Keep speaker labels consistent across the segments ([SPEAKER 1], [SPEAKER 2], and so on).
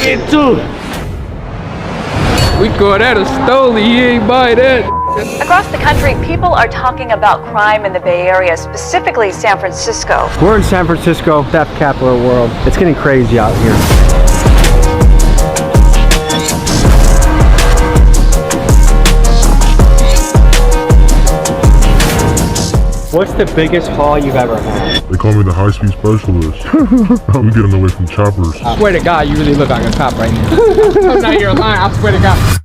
[SPEAKER 1] Me too. We call that a stole. He ain't buy that.
[SPEAKER 2] Across the country, people are talking about crime in the Bay Area, specifically San Francisco.
[SPEAKER 3] We're in San Francisco, theft capital of the world. It's getting crazy out here. What's the biggest haul you've ever had?
[SPEAKER 4] They call me the high-speed specialist. I'm getting away from choppers.
[SPEAKER 1] I swear to God, you really look like a cop right now. I'm not here lying, I swear to God.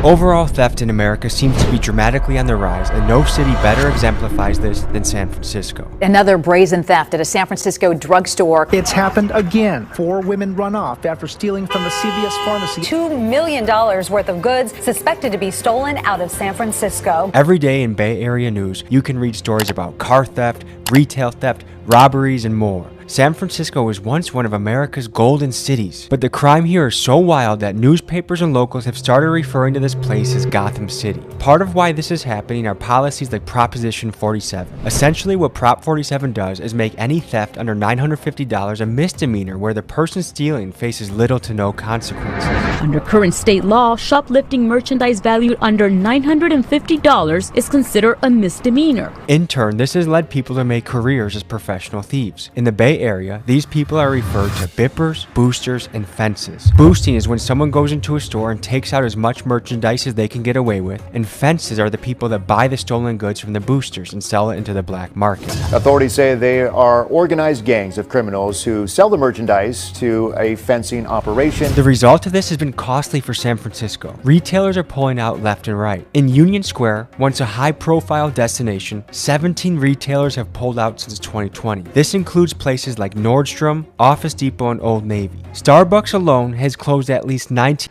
[SPEAKER 3] Overall theft in America seems to be dramatically on the rise, and no city better exemplifies this than San Francisco.
[SPEAKER 2] Another brazen theft at a San Francisco drugstore.
[SPEAKER 5] It's happened again. 4 women run off after stealing from a CVS pharmacy.
[SPEAKER 2] $2 million worth of goods suspected to be stolen out of San Francisco.
[SPEAKER 3] Every day in Bay Area news, you can read stories about car theft, retail theft, robberies, and more. San Francisco was once one of America's golden cities, but the crime here is so wild that newspapers and locals have started referring to this place as Gotham City. Part of why this is happening are policies like Proposition 47. Essentially, what Prop 47 does is make any theft under $950 a misdemeanor where the person stealing faces little to no consequences.
[SPEAKER 6] Under current state law, shoplifting merchandise valued under $950 is considered a misdemeanor.
[SPEAKER 3] In turn, this has led people to make careers as professional thieves. In the Bay Area, these people are referred to bippers, boosters, and fences. Boosting is when someone goes into a store and takes out as much merchandise as they can get away with, and fences are the people that buy the stolen goods from the boosters and sell it into the black market.
[SPEAKER 7] Authorities say they are organized gangs of criminals who sell the merchandise to a fencing operation.
[SPEAKER 3] The result of this has been costly for San Francisco. Retailers are pulling out left and right. In Union Square, once a high-profile destination, 17 retailers have pulled out since 2020. This includes places like Nordstrom, Office Depot, and Old Navy. Starbucks alone has closed at least 19.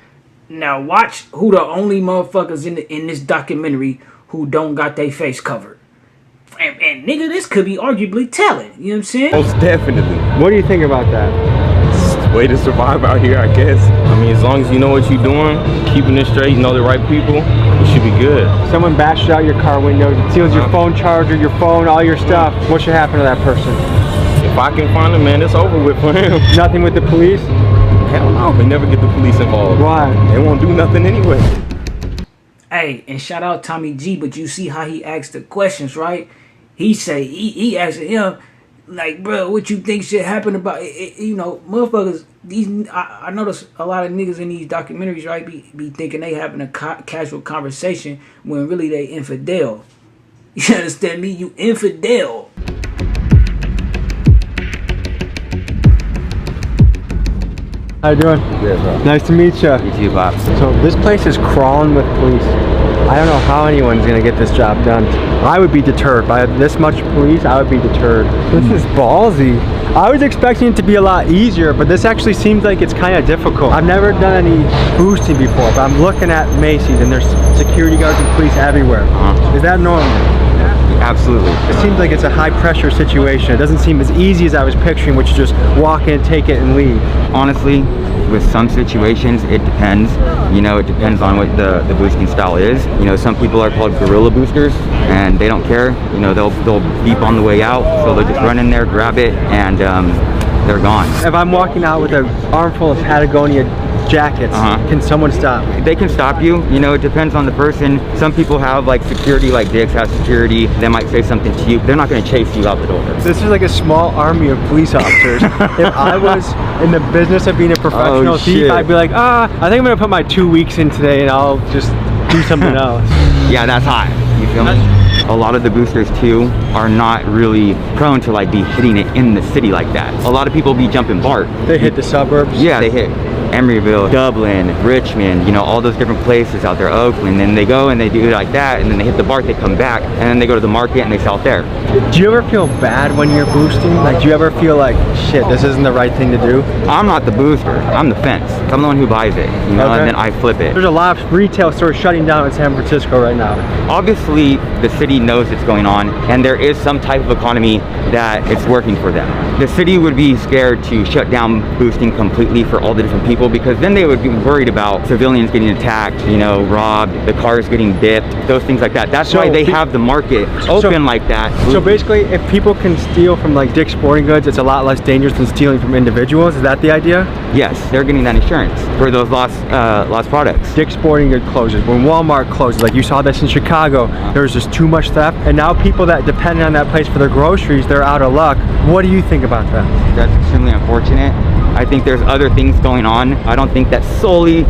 [SPEAKER 1] Now watch who the only motherfuckers in this documentary who don't got their face covered. And nigga, this could be arguably telling. You know what I'm saying?
[SPEAKER 8] Most definitely.
[SPEAKER 3] What do you think about that?
[SPEAKER 8] Way to survive out here, I guess. I mean, as long as you know what you're doing, keeping it straight, you know the right people, it should be good.
[SPEAKER 3] Someone bashes out your car window, steals your phone charger, your phone, all your stuff. What should happen to that person?
[SPEAKER 8] If I can find him, man, it's over with for him.
[SPEAKER 3] Nothing with the police?
[SPEAKER 8] Hell no, they never get the police involved.
[SPEAKER 3] Why?
[SPEAKER 8] They won't do nothing anyway.
[SPEAKER 1] Hey, and shout out Tommy G, but you see how he asked the questions, right? He say, he asked him, like, bro, what you think should happen about it? You know, motherfuckers, I notice a lot of niggas in these documentaries, right, be thinking they having a casual conversation when really they infidel. You understand me? You infidel.
[SPEAKER 3] How you doing?
[SPEAKER 8] Good, bro.
[SPEAKER 3] Nice to meet you.
[SPEAKER 8] You too, Bob.
[SPEAKER 3] So this place is crawling with police. I don't know how anyone's gonna get this job done. I would be deterred. By this much police, I would be deterred. This is ballsy. I was expecting it to be a lot easier, but this actually seems like it's kind of difficult. I've never done any boosting before, but I'm looking at Macy's and there's security guards and police everywhere. Is that normal?
[SPEAKER 8] Absolutely.
[SPEAKER 3] It seems like it's a high pressure situation. It doesn't seem as easy as I was picturing, which is just walk in, take it, and leave.
[SPEAKER 9] Honestly, with some situations, it depends. You know, it depends on what the boosting style is. You know, some people are called guerrilla boosters, and they don't care. You know, they'll beep on the way out, so they'll just run in there, grab it, and they're gone.
[SPEAKER 3] If I'm walking out with an armful of Patagonia jackets, can someone stop?
[SPEAKER 9] They can stop you. You know, it depends on the person. Some people have like security, like Dick's has security. They might say something to you. They're not going to chase you out the door.
[SPEAKER 3] This is like a small army of police officers. If I was in the business of being a professional thief, I'd be like, I think I'm going to put my 2 weeks in today and I'll just do something else.
[SPEAKER 9] Yeah, that's high. You feel me? A lot of the boosters too are not really prone to like be hitting it in the city like that. A lot of people be jumping BART.
[SPEAKER 3] They hit the suburbs?
[SPEAKER 9] Yeah, they hit Emeryville, Dublin, Richmond, you know, all those different places out there, Oakland. Then they go and they do it like that, and then they hit the BART, they come back, and then they go to the market and they sell it there.
[SPEAKER 3] Do you ever feel bad when you're boosting? Like, do you ever feel like, shit, this isn't the right thing to do?
[SPEAKER 9] I'm not the booster, I'm the fence. I'm the one who buys it, you know, and then I flip it.
[SPEAKER 3] There's a lot of retail stores shutting down in San Francisco right now.
[SPEAKER 9] Obviously, the city knows it's going on, and there is some type of economy that it's working for them. The city would be scared to shut down boosting completely for all the different people people, because then they would be worried about civilians getting attacked, you know, robbed, the cars getting dipped, those things like that. That's why they have the market open like that.
[SPEAKER 3] So basically, if people can steal from like Dick's Sporting Goods, it's a lot less dangerous than stealing from individuals. Is that the idea?
[SPEAKER 9] Yes, they're getting that insurance for those lost products.
[SPEAKER 3] Dick's Sporting Goods closes, when Walmart closes, like you saw this in Chicago, there was just too much theft, and now people that depend on that place for their groceries, they're out of luck. What do you think about that?
[SPEAKER 9] That's extremely unfortunate. I think there's other things going on. I don't think that solely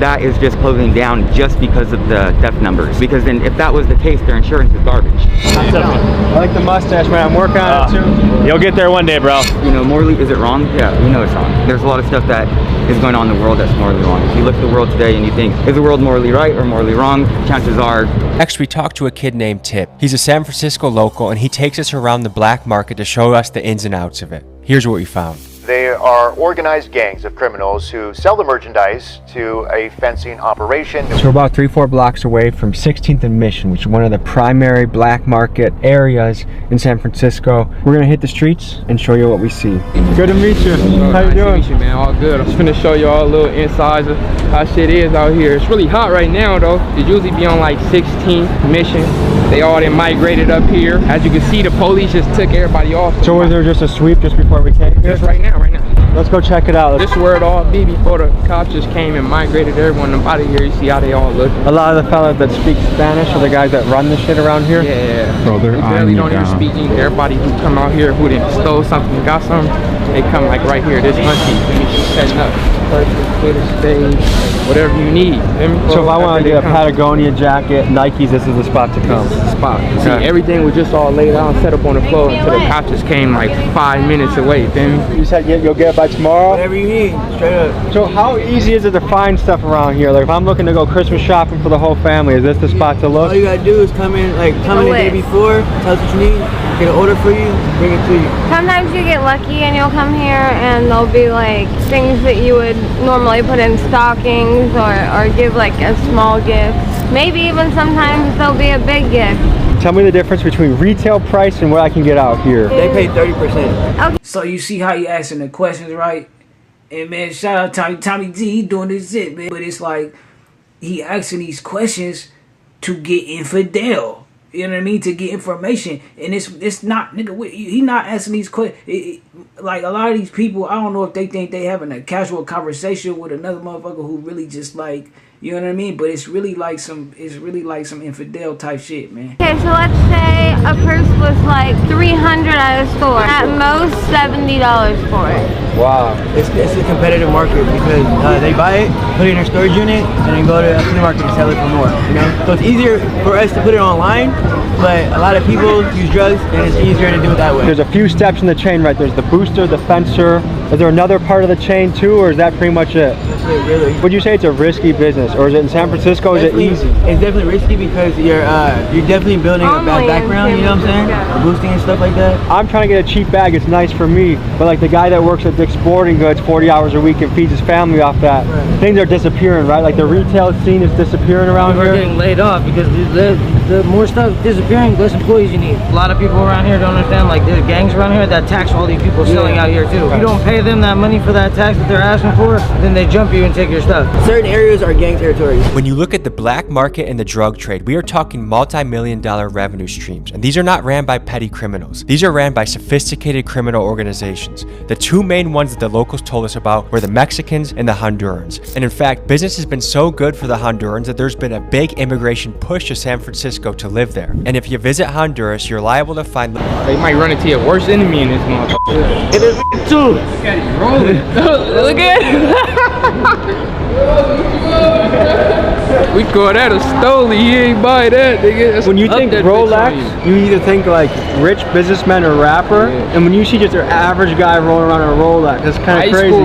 [SPEAKER 9] that is just closing down just because of the theft numbers. Because then if that was the case, their insurance is garbage.
[SPEAKER 3] I like the mustache, man. I'm working on it too.
[SPEAKER 10] You'll get there one day, bro.
[SPEAKER 9] You know, morally, is it wrong? Yeah, we know it's wrong. There's a lot of stuff that is going on in the world that's morally wrong. If you look at the world today and you think, is the world morally right or morally wrong? Chances are.
[SPEAKER 3] Next, we talked to a kid named Tip. He's a San Francisco local, and he takes us around the black market to show us the ins and outs of it. Here's what we found.
[SPEAKER 7] They are organized gangs of criminals who sell the merchandise to a fencing operation.
[SPEAKER 3] So we're about 3-4 blocks away from 16th and Mission, which is one of the primary black market areas in San Francisco. We're gonna hit the streets and show you what we see. Good to meet you. How you doing?
[SPEAKER 8] Nice to meet you, man. All good. I'm just gonna show you all a little insides of how shit is out here. It's really hot right now, though. It usually be on like 16th Mission. They all then migrated up here. As you can see, the police just took everybody off.
[SPEAKER 3] So was there just a sweep just before we came here?
[SPEAKER 8] Just right now.
[SPEAKER 3] Let's go check it out.
[SPEAKER 8] This is where it all be before the cops just came and migrated everyone up out of here. You see how they all look.
[SPEAKER 3] A lot of the fellas that speak Spanish are the guys that run the shit around here?
[SPEAKER 8] Yeah.
[SPEAKER 10] Bro, they're
[SPEAKER 8] they barely don't even speak English. Everybody who come out here who done stole something and got something, they come like right here. This auntie, she's setting up. Twitter stage, whatever you need.
[SPEAKER 3] So if I want to get a Patagonia jacket, Nikes, this is the spot to come.
[SPEAKER 8] This is the spot. See, everything was just all laid out and set up on the floor until the cops just came like 5 minutes away. Then
[SPEAKER 3] you said you'll get it by tomorrow?
[SPEAKER 8] Whatever you need, straight up.
[SPEAKER 3] So how easy is it to find stuff around here? Like if I'm looking to go Christmas shopping for the whole family, is this the spot to look?
[SPEAKER 11] All you gotta do is come in the day before, tell us what you need, get an order for you, bring it to you.
[SPEAKER 12] Sometimes you get lucky and you'll come here and there'll be like things that you would normally put in stockings or give like a small gift. Maybe even sometimes there'll be a big gift.
[SPEAKER 3] Tell me the difference between retail price and what I can get out here.
[SPEAKER 11] They pay 30%.
[SPEAKER 12] Okay.
[SPEAKER 1] So you see how he asking the questions, right? And man, shout out Tommy G, he doing this shit, man. But it's like he asking these questions to get infidel. You know what I mean? To get information. And it's not, nigga, he not asking these questions. Like a lot of these people, I don't know if they think they having a casual conversation with another motherfucker who really just like, you know what I mean? But it's really like some infidel type shit, man.
[SPEAKER 12] Okay, so let's say a purse was like $300 at a store. At most $70 for it.
[SPEAKER 11] Wow. It's a competitive market because they buy it, put it in their storage unit, and then go to a flea market and sell it for more. You know? So it's easier for us to put it online, but a lot of people use drugs and it's easier to do it that way.
[SPEAKER 3] There's a few steps in the chain, right? There's the booster, the fencer. Is there another part of the chain too, or is that pretty much it?
[SPEAKER 11] That's it, really.
[SPEAKER 3] Would you say it's a risky business, or is it in San Francisco? Is it easy?
[SPEAKER 11] It's definitely risky because you're definitely building a bad background. You know what I'm saying? Boosting and stuff like that.
[SPEAKER 3] I'm trying to get a cheap bag. It's nice for me, but like the guy that works at Dick's Sporting Goods 40 hours a week and feeds his family off that, things are disappearing, right? Like the retail scene is disappearing around here.
[SPEAKER 11] We're getting laid off because the more stuff disappearing, less employees you need. A lot of people around here don't understand. Like there's gangs around here that tax all these people selling out here too. If you don't pay them that money for that tax that they're asking for, then they jump you and take your stuff. Certain areas are gang territories.
[SPEAKER 3] When you look at the black market and the drug trade, we are talking multi-million-dollar revenue streams, and these are not ran by petty criminals. These are ran by sophisticated criminal organizations. The two main ones that the locals told us about were the Mexicans and the Hondurans. And in fact, business has been so good for the Hondurans that there's been a big immigration push to San Francisco to live there. And if you visit Honduras, you're liable to find...
[SPEAKER 8] They might run into your worst enemy in this motherfucker.
[SPEAKER 11] It is too.
[SPEAKER 8] Look at him rolling. Look at him. We call that a stole. He ain't buy that, nigga. That's
[SPEAKER 3] when you think Rolex, you either think like rich businessman or rapper, and when you see just an average guy rolling around in a Rolex, that's kind of crazy.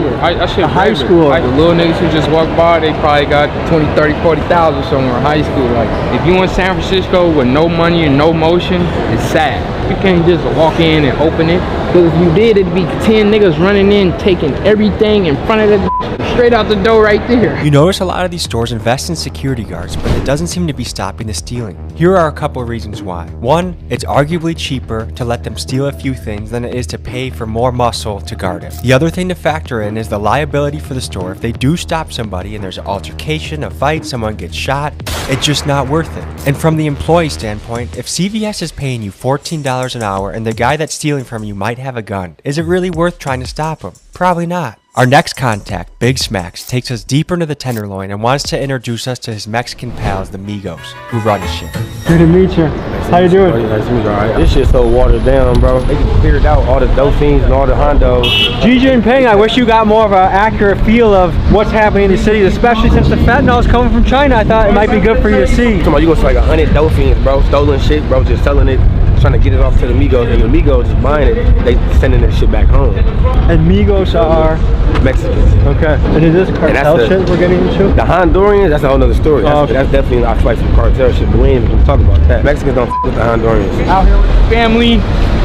[SPEAKER 8] A
[SPEAKER 3] high school.
[SPEAKER 8] Like the little niggas who just walk by, they probably got 20, 30, 40,000 somewhere in high school. Like if you in San Francisco with no money and no motion, it's sad. You can't just walk in and open it. Because if you did, it'd be 10 niggas running in, taking everything in front of the straight out the door right there.
[SPEAKER 3] You notice a lot of these stores invest in security guards, but it doesn't seem to be stopping the stealing. Here are a couple of reasons why. One, it's arguably cheaper to let them steal a few things than it is to pay for more muscle to guard it. The other thing to factor in is the liability for the store. If they do stop somebody and there's an altercation, a fight, someone gets shot, it's just not worth it. And from the employee standpoint, if CVS is paying you $14 an hour and the guy that's stealing from you might have a gun, is it really worth trying to stop him? Probably not. Our next contact, Big Smacks, takes us deeper into the Tenderloin and wants to introduce us to his Mexican pals, the Migos, who run his shit.
[SPEAKER 10] Good to meet you. How you doing?
[SPEAKER 13] Nice to meet you. All right. This shit's so watered down, bro. They just cleared out all the Dolphins and all the Hondos.
[SPEAKER 10] Xi Jinping, I wish you got more of an accurate feel of what's happening in these cities, especially since the fentanyl is coming from China. I thought it might be good for you to see.
[SPEAKER 13] Come on, you go to like 100 Dolphins, bro. Stolen shit, bro. Just selling it, trying to get it off to the Migos. And the Migos just buying it. They sending that shit back home.
[SPEAKER 10] And Migos are
[SPEAKER 13] Mexicans.
[SPEAKER 10] Okay. And is this cartel shit we're getting into?
[SPEAKER 13] The Hondurians, that's a whole nother story. That's, that's definitely I fight some cartel shit, but we ain't even gonna talk about that. Mexicans don't f with the Hondurians.
[SPEAKER 8] Out here with the family,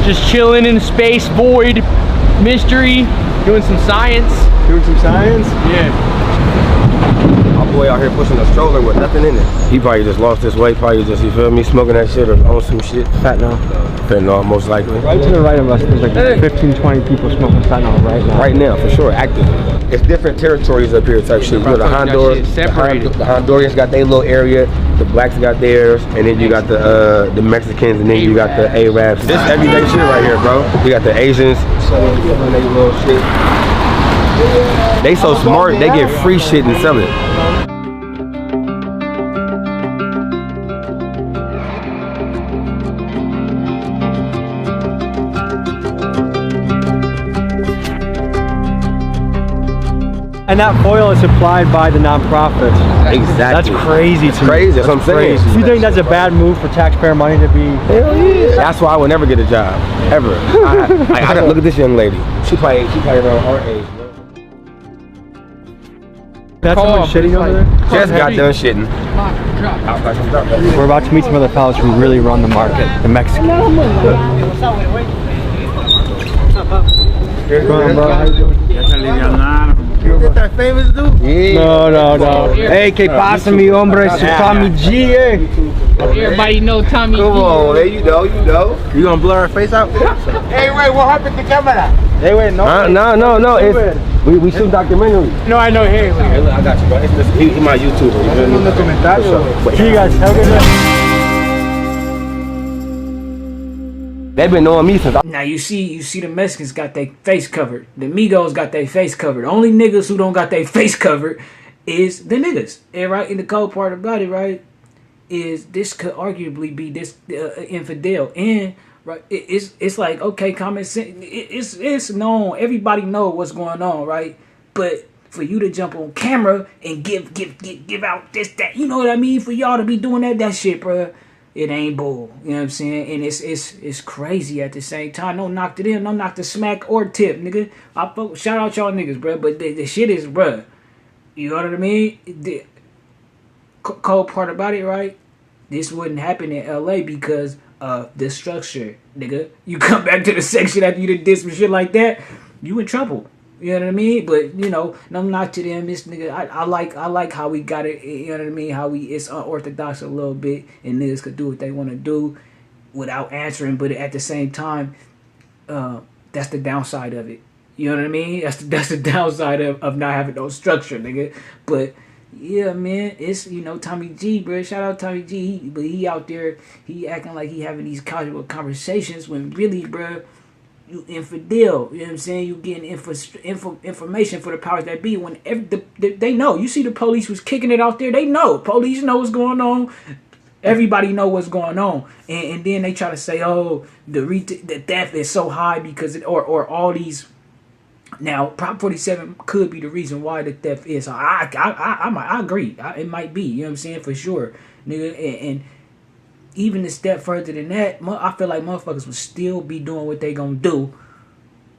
[SPEAKER 8] just chilling in space, void, mystery, doing some science.
[SPEAKER 10] Doing some science?
[SPEAKER 8] Yeah.
[SPEAKER 13] My boy out here pushing a stroller with nothing in it. He probably just lost his weight, probably just, you feel me, smoking that shit or on some shit.
[SPEAKER 10] Fentanyl.
[SPEAKER 13] Fentanyl, most likely.
[SPEAKER 10] Right to the right of us, there's like 15, 20 people smoking fentanyl right now.
[SPEAKER 13] Right now, for sure, actively. It's different territories up here type shit. You know, the Hondurians got their little area, the blacks got theirs, and then you got the Mexicans, and then you got the Arabs. This everyday shit right here, bro. You got the Asians, selling their little shit. They so smart, they get free shit and sell it.
[SPEAKER 10] And that foil is supplied by the nonprofits.
[SPEAKER 13] Exactly.
[SPEAKER 10] That's crazy to me.
[SPEAKER 13] Crazy, that's what I'm saying.
[SPEAKER 10] Do you think that's a bad move for taxpayer money to be?
[SPEAKER 13] Hell yeah. That's why I would never get a job, ever. I look at this young lady. She probably around our age.
[SPEAKER 10] That's someone shitting over there?
[SPEAKER 13] Just got done shitting.
[SPEAKER 10] We're about to meet some other fellas who really run the market, the Mexicans.
[SPEAKER 13] Is that famous dude?
[SPEAKER 10] Yeah. No. Hey, que pasa, mi hombre? It's Tommy G, eh?
[SPEAKER 8] Everybody know Tommy G.
[SPEAKER 13] Come on, hey, you know. You gonna blur our face out?
[SPEAKER 11] Hey, wait, what happened to camera?
[SPEAKER 10] Hey, wait, no.
[SPEAKER 13] No. We shoot documentary.
[SPEAKER 10] No, I know. Hey,
[SPEAKER 13] look, I got you, bro. He's my YouTuber.
[SPEAKER 10] See you guys. Have a good night.
[SPEAKER 13] They've been knowing me since.
[SPEAKER 1] Now you see the Mexicans got their face covered. The Migos got their face covered. Only niggas who don't got their face covered is the niggas. And right, in the cold part about it, right, is this could arguably be this infidel. And right, it's like, okay, common sense. It's known. Everybody know what's going on, right? But for you to jump on camera and give out this, that, you know what I mean? For y'all to be doing that shit, bruh. It ain't bull, you know what I'm saying? And it's crazy at the same time. No knock to them, no knock to smack or tip, nigga. Shout out y'all niggas, bro. But the shit is, bruh. You know what I mean? The cold part about it, right? This wouldn't happen in LA because of the structure, nigga. You come back to the section after you did some shit like that, you in trouble. You know what I mean? But you know, no knock to them. This nigga, I like how we got it. You know what I mean? How it's unorthodox a little bit, and niggas could do what they want to do without answering. But at the same time, that's the downside of it. You know what I mean? That's the downside of not having no structure, nigga. But yeah, man, it's, you know, Tommy G, bro. Shout out Tommy G. But he out there, he acting like he having these casual conversations when really, bro, you infidel, you know what I'm saying? You getting information for the powers that be when they know. You see the police was kicking it out there. They know. Police know what's going on. Everybody know what's going on. And then they try to say, oh, the theft is so high because or all these. Now, Prop 47 could be the reason why the theft is. I agree. It might be. You know what I'm saying? For sure, nigga. And even a step further than that, I feel like motherfuckers would still be doing what they gonna do,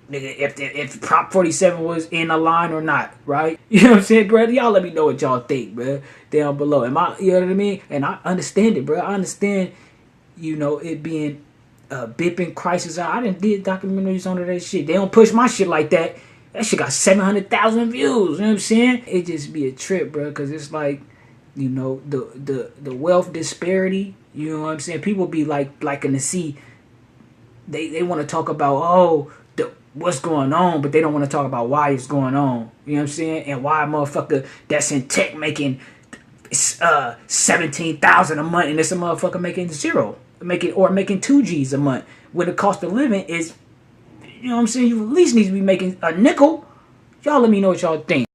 [SPEAKER 1] nigga, if Prop 47 was in a line or not, right? You know what I'm saying, bro? Y'all let me know what y'all think, bro, down below. You know what I mean? And I understand it, bro. I understand, you know, it being Bipping Crisis. I done did documentaries on that shit. They don't push my shit like that. That shit got 700,000 views. You know what I'm saying? It just be a trip, bro. Cause it's like, you know, the wealth disparity. You know what I'm saying? People be liking to see. They want to talk about what's going on, but they don't want to talk about why it's going on. You know what I'm saying? And why a motherfucker that's in tech making 17,000 a month, and there's a motherfucker making zero, making 2 G's a month, when the cost of living is, you know what I'm saying, you at least need to be making a nickel. Y'all let me know what y'all think.